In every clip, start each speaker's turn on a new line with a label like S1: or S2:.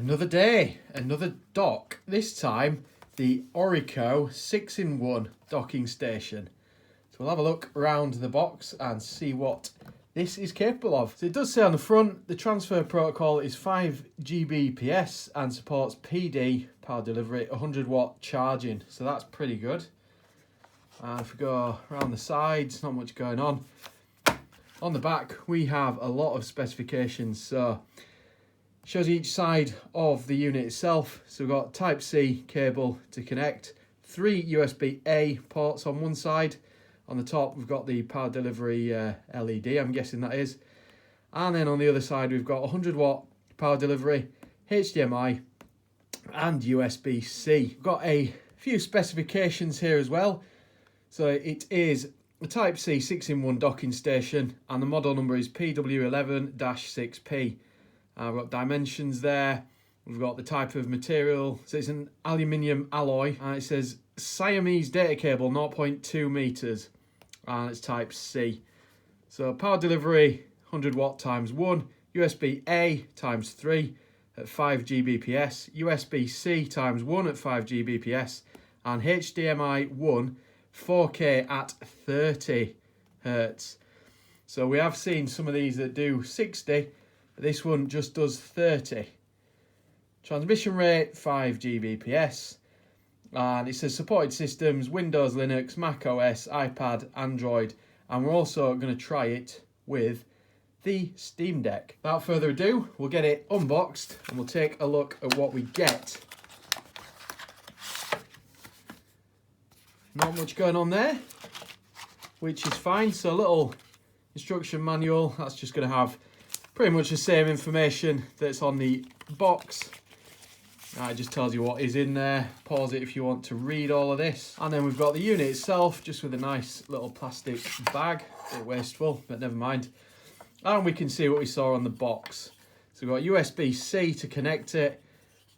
S1: Another day, another dock. This time, the Orico 6-in-1 docking station. So we'll have a look around the box and see what this is capable of. So it does say on the front, the transfer protocol is 5 Gbps and supports PD, power delivery, 100 watt charging. So that's pretty good. And if we go around the sides, not much going on. On the back, we have a lot of specifications. So shows each side of the unit itself. So we've got Type-C cable to connect, 3 USB-A ports on one side. On the top, we've got the power delivery LED, I'm guessing that is. And then on the other side, we've got 100 watt power delivery, HDMI, and USB-C. We've got a few specifications here as well. So it is a Type-C 6-in-1 docking station, and the model number is PW11-6P. We've got dimensions there. We've got the type of material. So it's an aluminium alloy. And it says Siamese data cable, 0.2 meters. And it's Type-C. So power delivery, 100 watt times 1. USB-A times 3 at 5 Gbps. USB-C times 1 at 5 Gbps. And HDMI 1, 4K at 30 Hertz. So we have seen some of these that do 60. This one just does 30. Transmission rate 5 Gbps. And it says supported systems, Windows, Linux, Mac OS, iPad, Android. And we're also going to try it with the Steam Deck. Without further ado, we'll get it unboxed and we'll take a look at what we get. Not much going on there, which is fine. So a little instruction manual, that's just going to have pretty much the same information that's on the box. It just tells you what is in there. Pause it if you want to read all of this. And then we've got the unit itself, just with a nice little plastic bag. A bit wasteful, but never mind. And we can see what we saw on the box. So we've got USB-C to connect it.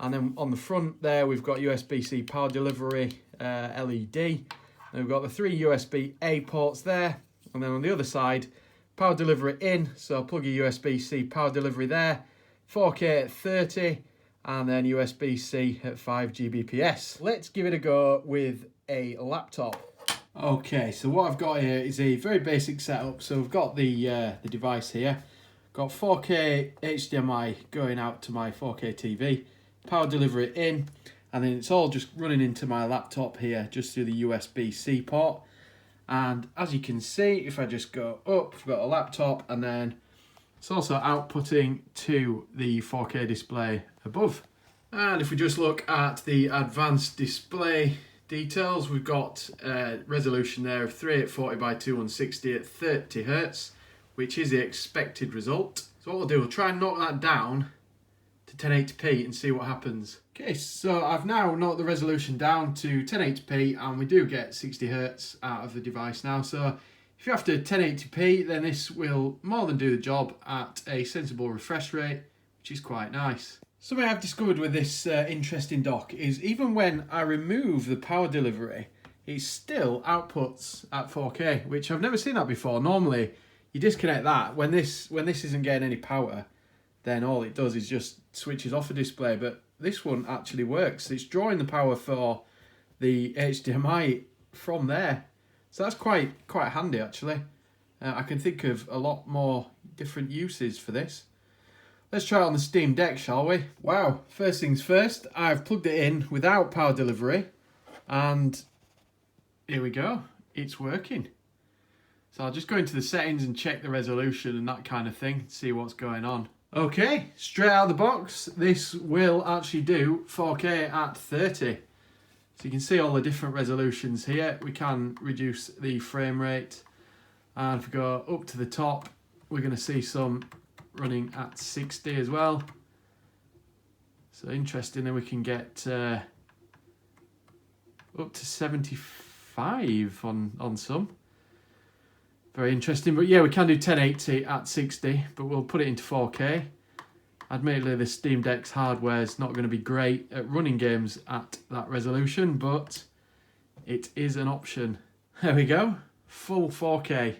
S1: And then on the front there, we've got USB-C power delivery LED. And we've got the 3 USB-A ports there. And then on the other side, power delivery in, so plug your USB-C power delivery there, 4K at 30, and then USB-C at 5 Gbps. Let's give it a go with a laptop. Okay, so what I've got here is a very basic setup. So we've got the device here, got 4K HDMI going out to my 4K TV, power delivery in, and then it's all just running into my laptop here, just through the USB-C port. And as you can see, if I just go up, we've got a laptop, and then it's also outputting to the 4K display above. And if we just look at the advanced display details, we've got a resolution there of 3840 by 2160 at 30 Hertz, which is the expected result. So what we'll do, we'll try and knock that down to 1080p and see what happens. Okay, so I've now knocked the resolution down to 1080p, and we do get 60 Hertz out of the device now. So if you're after 1080p, then this will more than do the job at a sensible refresh rate, which is quite nice. Something I've discovered with this interesting dock is even when I remove the power delivery, it still outputs at 4K, which I've never seen that before. Normally, you disconnect that. When this isn't getting any power, then all it does is just switches off the display. But this one actually works. It's drawing the power for the HDMI from there. So that's quite handy, actually. I can think of a lot more different uses for this. Let's try it on the Steam Deck, shall we? Wow, first things first, I've plugged it in without power delivery, and here we go, it's working. So I'll just go into the settings and check the resolution and that kind of thing, see what's going on. Okay, straight out of the box, this will actually do 4K at 30. So you can see all the different resolutions here. We can reduce the frame rate. And if we go up to the top, we're going to see some running at 60 as well. So interesting, then we can get up to 75 on some. Very interesting, but yeah, we can do 1080 at 60, but we'll put it into 4K. Admittedly, the Steam Deck's hardware is not going to be great at running games at that resolution, but it is an option. There we go, full 4K.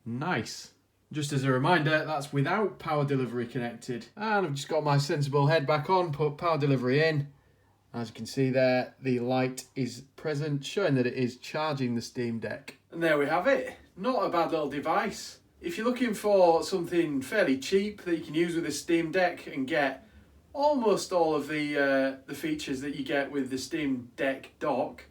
S1: Nice. Just as a reminder, that's without power delivery connected. And I've just got my sensible head back on, put power delivery in. As you can see there, the light is present, showing that it is charging the Steam Deck. And there we have it. Not a bad little device. If you're looking for something fairly cheap that you can use with the Steam Deck and get almost all of the features that you get with the Steam Deck dock,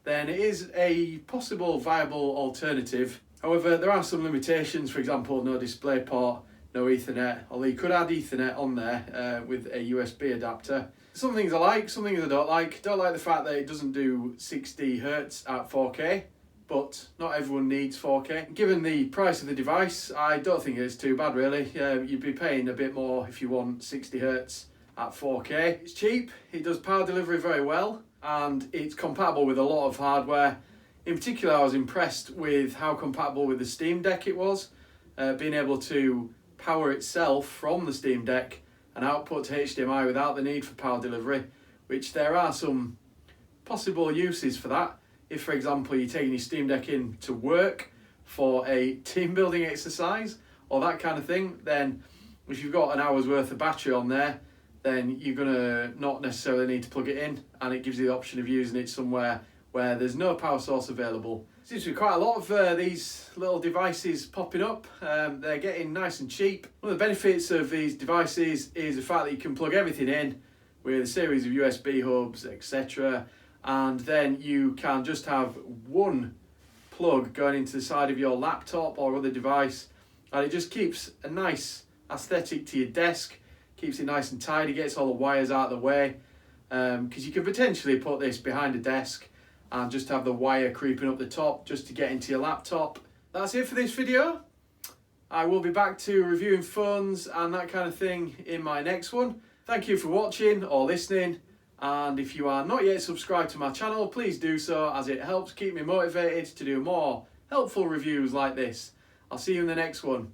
S1: then it is a possible viable alternative. However, there are some limitations. For example, no DisplayPort, no Ethernet, although you could add Ethernet on there with a USB adapter. Some things I like, some things I don't like. Don't like the fact that it doesn't do 60 Hz at 4K, but not everyone needs 4K. Given the price of the device, I don't think it's too bad really. You'd be paying a bit more if you want 60 Hz at 4K. It's cheap, it does power delivery very well, and it's compatible with a lot of hardware. In particular, I was impressed with how compatible with the Steam Deck it was, being able to power itself from the Steam Deck and output to HDMI without the need for power delivery, which there are some possible uses for that. If, for example, you're taking your Steam Deck in to work for a team building exercise or that kind of thing, then if you've got an hour's worth of battery on there, then you're going to not necessarily need to plug it in, and it gives you the option of using it somewhere where there's no power source available. Seems to be quite a lot of these little devices popping up. They're getting nice and cheap. One of the benefits of these devices is the fact that you can plug everything in with a series of USB hubs, etc. And then you can just have one plug going into the side of your laptop or other device, and it just keeps a nice aesthetic to your desk, keeps it nice and tidy, gets all the wires out of the way, because you could potentially put this behind a desk and just have the wire creeping up the top just to get into your laptop. That's it for this video. I will be back to reviewing phones and that kind of thing in my next one. Thank you for watching or listening, and if you are not yet subscribed to my channel, please do so, as it helps keep me motivated to do more helpful reviews like this. I'll see you in the next one.